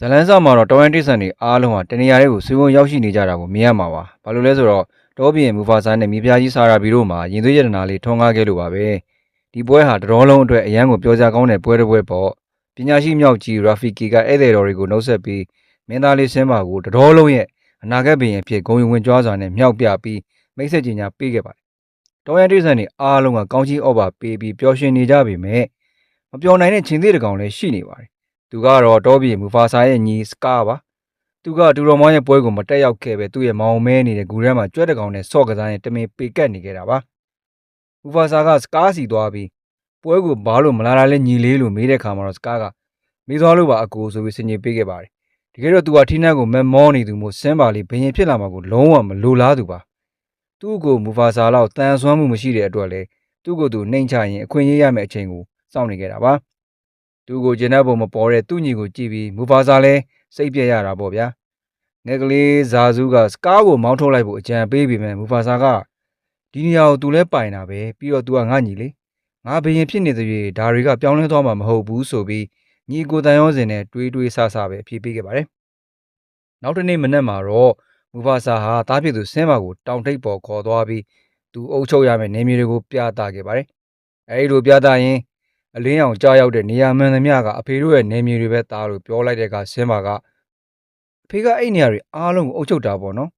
ဇလန်းစာမှာတော့တော်ရန်တိဆန်တွေအားလုံးဟာတနေရာတွေကိုဆွေးဝန်းရောက်ရှိနေကြတာကိုမြင်ရမှာပါ။ဘာလို့လဲဆိုတော့တောပြင်မူဖာဆာနဲ့မြေပြားကြီးဆာရာဘီတို့မှာရင်သွေးရတနာလေးထွန်းကားခဲ့လို့ပါပဲ။ဒီပွဲဟာတတော်လုံးအတွက်အရန်ကိုပြောကြကောင်းတဲ့ပွဲတစ်ပွဲပေါ့။ပညာရှိမြောက်ကြီးရာဖီကီကဧည့်သည်တော်တွေကိုနှုတ်ဆက်ပြီးမင်းသားလေးဆင်းပါကိုတတော်လုံးရဲ့အနာဂတ်ဘရင်အဖြစ်ဂုဏ်ယူဝင်ကြွားစွာနဲ့မြောက်ပြပြီးမိတ်ဆက်ကြီးညာပေးခဲ့ပါတယ်။တော်ရန်တိဆန်တွေအားလုံးကကောင်းချီးဩဘာပေးပြီးပျော်ရွှင်နေကြပေမဲ့မပျော်နိုင်တဲ့ချင်းသေးတကောင်လည်းရှိနေပါတယ်။သူကတော့တောပြင်မူဖာဆာရဲ့ညီစကားပါသူကတူတော်မောင်းရဲ့ပွဲကိုမတက်ရောက်ခဲ့ပဲသူ့ရဲ့မောင်မဲနေတဲ့ဂူထဲမှာကြွက်တကောင်နဲ့ဆော့ကစားနဲ့တမင်ပေကတ်နေခဲ့တာပါမူဖာဆာကစကားစီသွားပြီးပွဲကိုဘာလို့မလာတာလဲညီလေးလို့မေးတဲ့ခါမှာတော့စကားကမေးသွားလို့ပါအကိုဆိုပြီးစင်ကြီးပေးခဲ့ပါတယ်တကယ်တော့သူကထီးနှက်ကိုမက်မောနေသူမို့စင်းပါလေးဘယင်ဖြစ်လာမှာကိုလုံးဝမလိုလားသူပါသူ့ကိုမူဖာဆာလောက်တန်ဆွမ်းမှုမရှိတဲ့အတွက်လေသူ့ကိုသူနှိမ်ချရင်အခွင့်အရေးရမယ့်အချိန်ကိုစောင့်နေခဲ့တာပါသူ့ကိုဂျင်းတဲ့ပုံမပေါ်တဲ့သူ့ညီကိုကြည့်ပြီးမူဖာဆာလည်းစိတ်ပြည့်ရတာပေါ့ဗျာငယ်ကလေးဇာစုကစကားကိုမောင်းထုတ်လိုက်ဖို့အကြံပေးပြီးမယ်မူဖာဆာကဒီနေရာကိုသူလဲပိုင်တာပဲပြီးတော့ तू ကငါညီလေငါဘယင်ဖြစ်နေသေး၍ဒါတွေကပြောင်းလဲသွားမှာမဟုတ်ဘူးဆိုပြီးညီကိုတန်ရောစင်နဲ့တွေးဆဆပဲအဖြေပေးခဲ့ပါတယ်နောက်တစ်နေ့မနက်မှာတော့မူဖာဆာဟာတားဖြစ်သူဆင်းပါကိုတောင်ထိပ်ပေါ်ခေါ်သွားပြီးသူအုပ်ချုပ်ရမယ့်နေမြေတွေကိုပြသခဲ့ပါတယ်အဲဒီလိုပြသရင်အလင်းအောင်ကြားရောက်တဲ့နေရာမှန်သမျှကအဖေတို့ရဲ့နေမြေတွေပဲသားလို့ပြောလိုက်တဲ့အခါဆင်းပါကအဖေကအဲ့နေရာတွေအားလုံးကိုအုပ်ချုပ်တာပေါ့နော်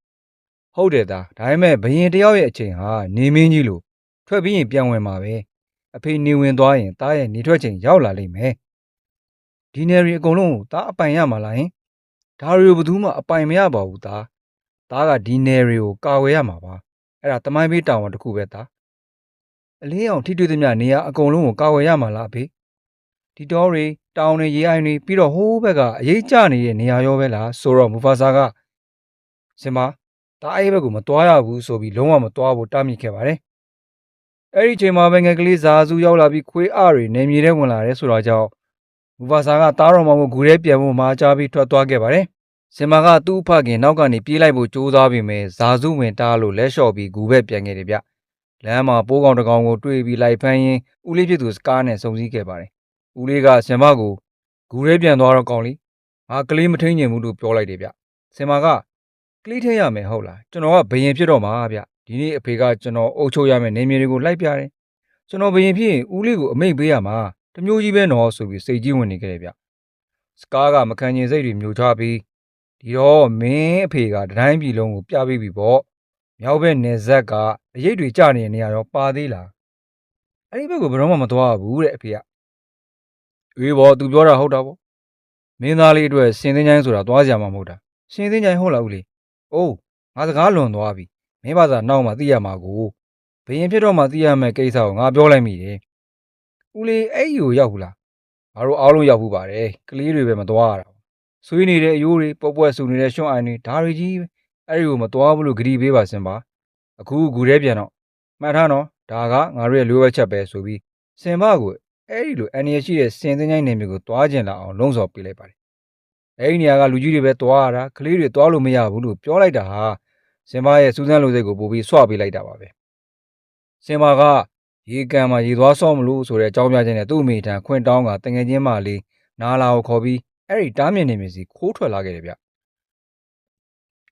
ဟုတ်တယ်သားဒါပေမဲ့ဘယင်တယောက်ရဲ့အချိန်ဟာနေမင်းကြီးလို့ထွက်ပြီးရင်ပြန်ဝင်မှာပဲအဖေနေဝင်သွားရင်သားရဲ့နေထွက်ချိန်ရောက်လာလိမ့်မယ်ဒီနေရီအကုန်လုံးကိုသားအပိုင်ရမှာလားဟင်ဒါတွေကိုဘယ်သူမှအပိုင်မရပါဘူးသားကဒီနေရီကိုကာဝယ်ရမှာပါအဲ့ဒါတမိုင်းပေးတာဝန်တစ်ခုပဲသားအလင်းအောင်ထိတွေ့သမျှနေရာအကုန်လုံးကိုကာဝယ်ရမှာလားအဖေဒီတော်တွေတောင်တွေရေအိုင်တွေပြီးတော့ဟိုးဘက်ကအရေးကျနေတဲ့နေရာရောပဲလားဆိုတော့မူဖာဆာကစင်မဒါအဲ့ဘက်ကိုမတွားရဘူးဆိုပြီးလုံးဝမတွားဖို့တားမြစ်ခဲ့ပါတယ်အဲ့ဒီချိန်မှာပဲငယ်ကလေးဇာစုရောက်လာပြီးခွေးအတွေနေမြေထဲဝင်လာတယ်ဆိုတော့ကြောင့်မူဖာဆာကတားတော်မောင်ကိုဂူထဲပြန်ဖို့မှာကြားပြီးထွက်သွားခဲ့ပါတယ်စင်မကသူ့ဖခင်နောက်ကနေပြေးလိုက်ဖို့ကြိုးစားပြီးမယ်ဇာစုဝင်တားလို့လက်လျှော့ပြီးဂူဘက်ပြန်ခဲ့တယ်ဗျလမ်းမှာပိုးကောင်တကောင်ကိုတွေ့ပြီးလိုက်ဖမ်းရင်းဦးလေးဖြစ်သူစကားနဲ့စုံစည်းခဲ့ပါတယ်ဦးလေးကဆင်မကိုဂူထဲပြန်သွားတော့ကောင်းလीငါကလေးမထိန်ချင်ဘူးလို့ပြောလိုက်တယ်ဗျဆင်မကကလေးထိန်ရမယ်ဟုတ်လားကျွန်တော်ကဘယင်ဖြစ်တော့မှာဗျဒီနေ့အဖေကကျွန်တော်အုပ်ချုပ်ရမယ့်နေမြေတွေကိုလိုက်ပြတယ်ကျွန်တော်ဘယင်ဖြစ်ရင်ဦးလေးကိုအမိတ်ပေးရမှာတမျိုးကြီးပဲနော်ဆိုပြီးစိတ်ကြီးဝင်နေကြတယ်ဗျစကားကမခံကျင်စိတ်တွေမျိုးချပြီးဒီတော့မင်းအဖေကတတိုင်းပြည်လုံးကိုပြပေးပြီပေါ့မြောက်ဘက်နယ်ဇက်ကအရေးတွေကြနေတဲ့နေရာတော့ပါသေးလားအဲ့ဒီဘက်ကိုဘယ်တော့မှမသွားဘူးတဲ့အဖေကအေးဘောသူပြောတာဟုတ်တာပေါ့မင်းသားလေးအတွက်စင်သင်းချိုင်းဆိုတာသွားကြမှာမဟုတ်တာစင်သင်းချိုင်းဟုတ်လားဦးလေးအိုးငါစကားလွန်သွားပြီမင်းဘာသာနောက်မှသိရမှာကိုဘယင်ဖြစ်တော့မှသိရမယ့်ကိစ္စကိုငါပြောလိုက်မိတယ်ဦးလေးအဲ့ဒီကိုရောက်ဘူးလားငါတို့အားလုံးရောက်ဘူးပါတယ်ကလေးတွေပဲမသွားရတာဆွေးနေတဲ့အယိုးတွေပုတ်ပွက်ဆူနေတဲ့ရွှွန့်အိုင်တွေဓာရီကြီးပဲအဲ့ဒီကိုမသွားဘူးလို့ဂရီပေးပါစင်ပါအခုဂူထဲပြန်တော့မှတ်ထားနော်ဒါကငါတို့ရဲ့လိုအပ်ချက်ပဲဆိုပြီးစင်ပါကိုအဲ့ဒီလိုအန်ရရှိတဲ့စင်သင်းချိုင်းနေမျိုးကိုသွားကျင်လာအောင်လုံးစော်ပေးလိုက်ပါတယ်အဲ့ဒီနေရာကလူကြီးတွေပဲသွားရတာကလေးတွေသွားလို့မရဘူးလို့ပြောလိုက်တာဟာစင်ပါရဲ့စူးစမ်းလိုစိတ်ကိုပို့ပြီးဆွပေးလိုက်တာပါပဲစင်ပါကရေကန်မှာရေသွားဆော့မလို့ဆိုတဲ့အကြောင်းပြချက်နဲ့သူ့အမိထံခွင့်တောင်းကတငယ်ချင်းမလေးနာလာကိုခေါ်ပြီးအဲ့ဒီတားမြင်နေမြစီခိုးထွက်လာခဲ့တယ်ဗျ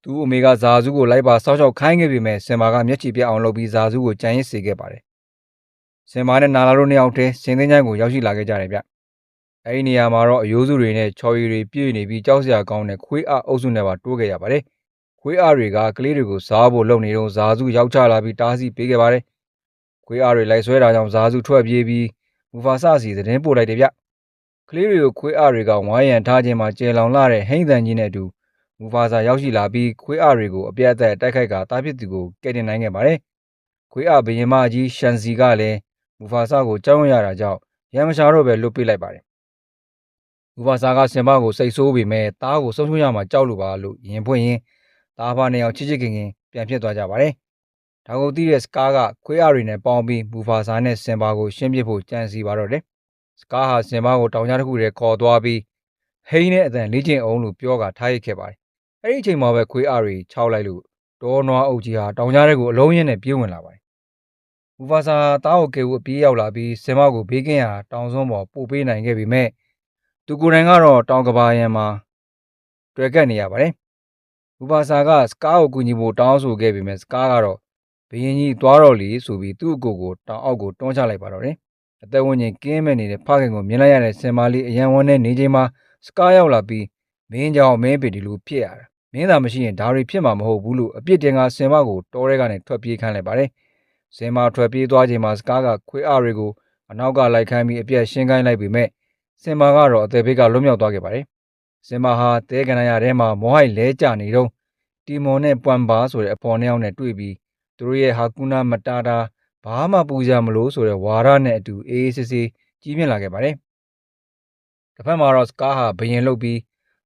သူ့အမေကဇာစုကိုလိုက်ပါစောက်ရှောက်ခိုင်းခဲ့ပေမဲ့စင်ပါကမျက်ခြေပြအောင်လုပ်ပြီးဇာစုကိုကြံရစ်စေခဲ့ပါတယ်စင်မာနဲ့နာလာတို့နှစ်ယောက်တည်းစင်သင်းချိုင်းကိုရောက်ရှိလာခဲ့ကြတယ်ဗျအဲ့ဒီနေရာမှာတော့အယိုးစုတွေနဲ့ချော်ရည်တွေပြည့်နေပြီးကြောက်စရာကောင်းတဲ့ခွေးအုပ်စုနဲ့ပါတိုးခဲ့ရပါတယ်ခွေးအတွေကကလေးတွေကိုစားဖို့လုပ်နေတော့ဇာစုရောက်ချလာပြီးတားဆီးပေးခဲ့ပါတယ်ခွေးအတွေလိုက်ဆွဲတာကြောင့်ဇာစုထွက်ပြေးပြီးမူဖာဆစီသတင်းပို့လိုက်တယ်ဗျကလေးတွေကိုခွေးအတွေကဝိုင်းရန်ထားခြင်းမှာကျေလောင်လာတဲ့ဟိမ့်တန်ကြီးနဲ့အတူမူဖာဆာရောက်ရှိလာပြီးခွေးအတွေကိုအပြတ်အသတ်တိုက်ခိုက်ကတားဖြစ်သူကိုကယ်တင်နိုင်ခဲ့ပါတယ်ခွေးအဘရင်မကြီးရှန်စီကလည်းမူဖာဆာကိုကြောက်ရတာကြောင့်ရမ်းမရှာတော့ပဲလွတ်ပေးလိုက်ပါတယ်မူဖာဆာကစင်ပါကိုစိတ်ဆိုးပေမဲ့တားကိုဆုံးရှုံးရမှာကြောက်လို့ပါလို့ရင်ဖွင့်ရင်တားဖာနှစ်ယောက်ချစ်ခင်ပြန်ဖြစ်သွားကြပါတယ်ဒါကိုသိတဲ့စကားကခွေးအတွေနဲ့ပေါင်းပြီးမူဖာဆာနဲ့စင်ပါကိုရှင်းပြဖို့ကြံစီပါတော့တယ်စကားဟာစင်ပါကိုတောင်ကြားတစ်ခုထဲခေါ်သွားပြီးဟိန်းနဲ့အတန်လေးကျင်အောင်လို့ပြောကထားရခဲ့ပါတယ်အဲ့ဒီအချိန်မှာပဲခွေးအတွေခြောက်လိုက်လို့ဒေါ်နွားအုပ်ကြီးဟာတောင်ကြားထဲကိုအလုံးရင်းနဲ့ပြေးဝင်လာပါတယ်မူဖာဆာတားကိုကေကိုပြေးရောက်လာပြီးစင်မကိုဘေးကင်းရာတောင်စွန်းပေါ်ပို့ပေးနိုင်ခဲ့ပေမဲ့သူကိုယ်တိုင်ကတော့တောင်ကဘာရန်မှာ တွေ့ကပ်နေရပါတယ်။မူဖာဆာကစကားကိုကူညီဖို့တောင်းဆိုခဲ့ပေမဲ့စကားကတော့ဘယင်းကြီးသွားတော့လီဆိုပြီးသူ့အကိုကိုတောင်အောက်ကိုတွန်းချလိုက်ပါတော့တယ်။အသက်ဝန်းကျင်ကင်းမဲ့နေတဲ့ဖခင်ကိုမြင်လိုက်ရတဲ့စင်မာလေးအယံဝန်းနဲ့နေချိန်မှာစကားရောက်လာပြီးမင်းကြောင့်မင်းပေဒီလိုဖြစ်ရတာမင်းသာမရှိရင်ဒါတွေဖြစ်မှာမဟုတ်ဘူးလို့အပြစ်တင်ကစင်မကိုတောထဲကနေထွက်ပြေးခိုင်းလိုက်ပါတယ်။စင်မထွက်ပြေးသွားချိန်မှာစကားကခွေးအားတွေကိုအနောက်ကလိုက်ခိုင်းပြီးအပြက်ရှင်းခိုင်းလိုက်ပေမဲ့စင်မာကတော့အသေးဘေးကလွတ်မြောက်သွားခဲ့ပါတယ်။စင်မာဟာတဲကနရထဲမှာမောဟိုက်လဲကျနေတော့တီမွန်နဲ့ပွမ်ပါဆိုတဲ့အဖော်နှစ်ယောက်နဲ့တွေ့ပြီးသူတို့ရဲ့ဟာကူနာမတာတာဘာမှပူကြမလို့ဆိုတဲ့ဝါရနဲ့အတူအေးအေးဆေးဆေးကြီးမြင့်လာခဲ့ပါတယ်။တစ်ဖက်မှာတော့စကားဟာဘယင်လုတ်ပြီး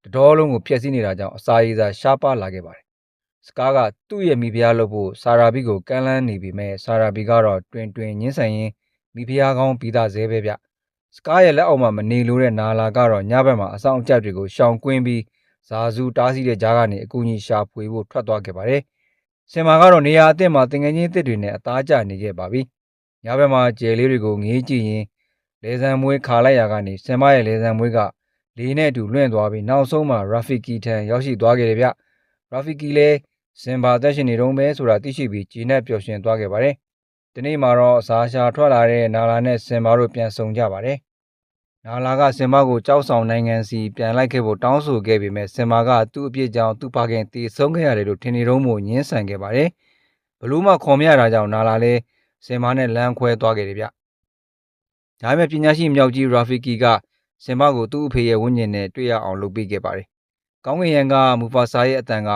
တတော်လုံးကိုဖျက်ဆီးနေတာကြောင့်အစာရည်စာရှားပါလာခဲ့ပါတယ်။စကားကသူ့ရဲ့မိဖုရားလုပ်ဖို့ဆာရာဘီကိုကမ်းလှမ်းနေပြီမဲ့ဆာရာဘီကတော့တွင်ညင်းဆန်ရင်းမိဖုရားကောင်းပြီးသားဇဲပဲဗျ။စကားရဲ့လက်အောက်မှာမနေလို့တဲ့နာလာကတော့ညဘက်မှာအဆောင်အကျပ်တွေကိုရှောင်ကွင်းပြီးဇာစုတားဆီးတဲ့ကြားကနေအကူအညီရှာဖွေဖို့ထွက်သွားခဲ့ပါတယ်။စင်မာကတော့နေရာအသစ်မှာတင်ငယ်ချင်းအသစ်တွေနဲ့အသားကျနေခဲ့ပါပြီ။ညဘက်မှာကျယ်လေးတွေကိုငေးကြည့်ရင်လေဆံမွေးခါလိုက်ရာကနေစင်မရဲ့လေဆံမွေးကလေနဲ့အတူလွင့်သွားပြီးနောက်ဆုံးမှာရာဖီကီထံရောက်ရှိသွားခဲ့တယ်ဗျ။ရာဖီကီလည်းစင်ဘာသက်ရှင်နေတော့ပဲဆိုတာသိရှိပြီးဂျီနက်ပျော်ရွှင်သွားခဲ့ပါတယ်။ဒီနေ့မှာတော့အစာရှာထွက်လာတဲ့နာလာနဲ့စင်ဘာတို့ပြန်ဆုံကြပါတယ်။နာလာကစင်ဘာကိုကြောက်ဆောင်နိုင်ငံစီပြန်လိုက်ခဲ့ဖို့တောင်းဆိုခဲ့ပေမဲ့စင်ဘာကသူ့အပြစ်ကြောင့်သူ့ဖခင်တည်ဆုံးခဲ့ရတယ်လို့ထင်နေတော့မှညှင်းဆန်ခဲ့ပါတယ်။ဘလို့မှခေါ်မရတာကြောင့်နာလာလည်းစင်ဘာနဲ့လမ်းခွဲသွားခဲ့တယ်ဗျ။ဒါပေမဲ့ပညာရှိမြောက်ကြီးရာဖီကီကစင်ဘာကိုသူ့အဖေရဲ့ဝိညာဉ်နဲ့တွေ့ရအောင်လုပ်ပေးခဲ့ပါတယ်။ကောင်းကင်ယံကမူဖာဆာရဲ့အတန်က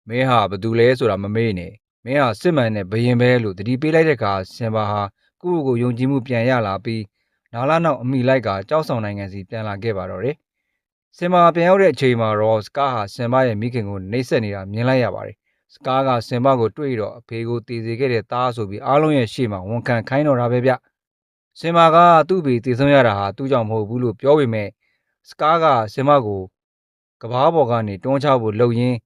မင်းဟာဘသူလဲဆိုတာမမေ့နဲ့မင်းဟာစစ်မှန်တဲ့ဘယင်ပဲလို့တတိပေးလိုက်တဲ့အခါစင်ဘာဟာကိုယ့်ကိုယုံကြည်မှုပြန်ရလာပြီးနာလာနောက်အမိလိုက်ကကြောက်ဆောင်နိုင်ငံစီပြန်လာခဲ့ပါတော့တယ်။စင်ဘာပြန်ရောက်တဲ့အချိန်မှာတော့စကားဟာစင်ဘာရဲ့မိခင်ကိုနှိပ်စက်နေတာမြင်လိုက်ရပါတယ်။စကားကစင်ဘာကိုတွေ့တော့အဖေကိုတည်စေခဲ့တဲ့သားဆိုပြီးအားလုံးရဲ့ရှေ့မှာဝန်ခံခိုင်းတော့တာပဲဗျ။စင်မာကသူ့ဖေတည်ဆုံးရတာဟာသူ့ကြောင့်မဟုတ်ဘူးလို့ပြောပေမဲ့စကားကစင်မာကိုကဘာပေါ်ကနေတွန်းချဖို့လှုပ်ရင်း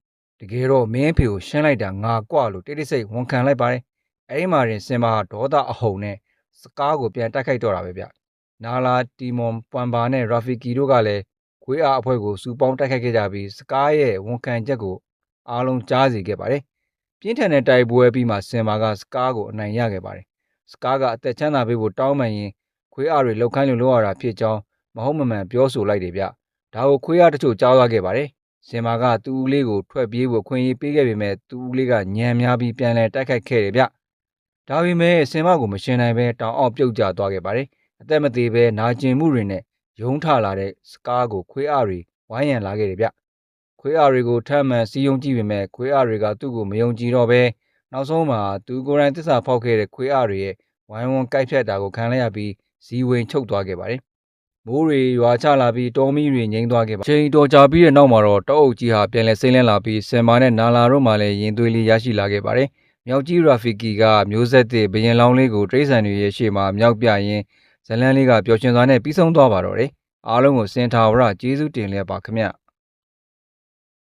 တကယ်တော့မင်းဖေကိုရှင်းလိုက်တာငါကွလို့တိတ်တိတ်ဆိတ်ဝန်ခံလိုက်ပါတယ်။အဲဒီမှာရင်စင်မာဟာဒေါသအဟုန်နဲ့စကားကိုပြန်တိုက်ခိုက်တော့တာပဲဗျ။နာလာတီမွန်ပွမ်ဘာနဲ့ရာဖီကီတို့ကလည်းခွေးအားအဖွဲ့ကိုစူပေါင်းတိုက်ခိုက်ခဲ့ကြပြီးစကားရဲ့ဝန်ခံချက်ကိုအားလုံးကြားစေခဲ့ပါတယ်။ပြင်းထန်တဲ့တိုက်ပွဲပြီးမှစင်မာကစကားကိုအနိုင်ရခဲ့ပါတယ်။စကားကအသက်ချမ်းသာပေးဖို့တောင်းပန်ရင်ခွေးအားတွေလောက်ခိုင်းလို့လောက်ရတာဖြစ်ကြောင်းမဟုတ်မမှန်ပြောဆိုလိုက်တယ်ဗျ။ဒါကိုခွေးအားတချို့ကြားသွားခဲ့ပါတယ်။စင်မာကသူ့ဦးလေးကိုထွက်ပြေးဖို့ခွင့်ရေးပေးခဲ့ပေမဲ့သူ့ဦးလေးကညံများပြီးပြန်လဲတိုက်ခိုက်ခဲ့တယ်ဗျ။ဒါပေမဲ့စင်မာကိုမရှင်နိုင်ပဲတောင်အောက်ပြုတ်ကျသွားခဲ့ပါတယ်။အသက်မသေးပဲနာကျင်မှုတွေနဲ့ယုံထလာတဲ့စကားကိုခွေးအားတွေဝိုင်းရံလာခဲ့တယ်ဗျ။ခွေးအားတွေကိုထမ်းမှန်စီယုံကြည့်ပေမဲ့ခွေးအားတွေကသူ့ကိုမယုံကြည်တော့ပဲနောက်ဆုံးမှာသူကိုယ်တိုင်သစ္စာဖောက်ခဲ့တဲ့ခွေးအားတွေရဲ့ဝိုင်းဝန်းကိုက်ဖြတ်တာကိုခံလိုက်ရပြီးဇီဝင်ချုပ်သွားခဲ့ပါတယ်။မိုးတွေရွာချလာပြီးတောမီးတွေငြိမ်းသွားခဲ့ပါချိန်တော်ကြာပြီးတဲ့နောက်မှာတော့တောအုပ်ကြီးဟာပြန်လဲစိမ့်လန်းလာပြီးစင်မာနဲ့နာလာတို့မှလည်းရင်သွေးလေးရရှိလာခဲ့ပါတယ်။မြောက်ကြီးရာဖီကီကမျိုးဆက်သစ်ဘရင်လောင်းလေးကိုတိရစ္ဆာန်တွေရဲ့ရှေ့မှာမြောက်ပြရင်းဇလန်းလေးကပျော်ရွှင်စွာနဲ့ပြီးဆုံးသွားပါတော့တယ်။အားလုံးကိုစင်ထာဝရကျေးဇူးတင်လျက်ပါခင်ဗျ။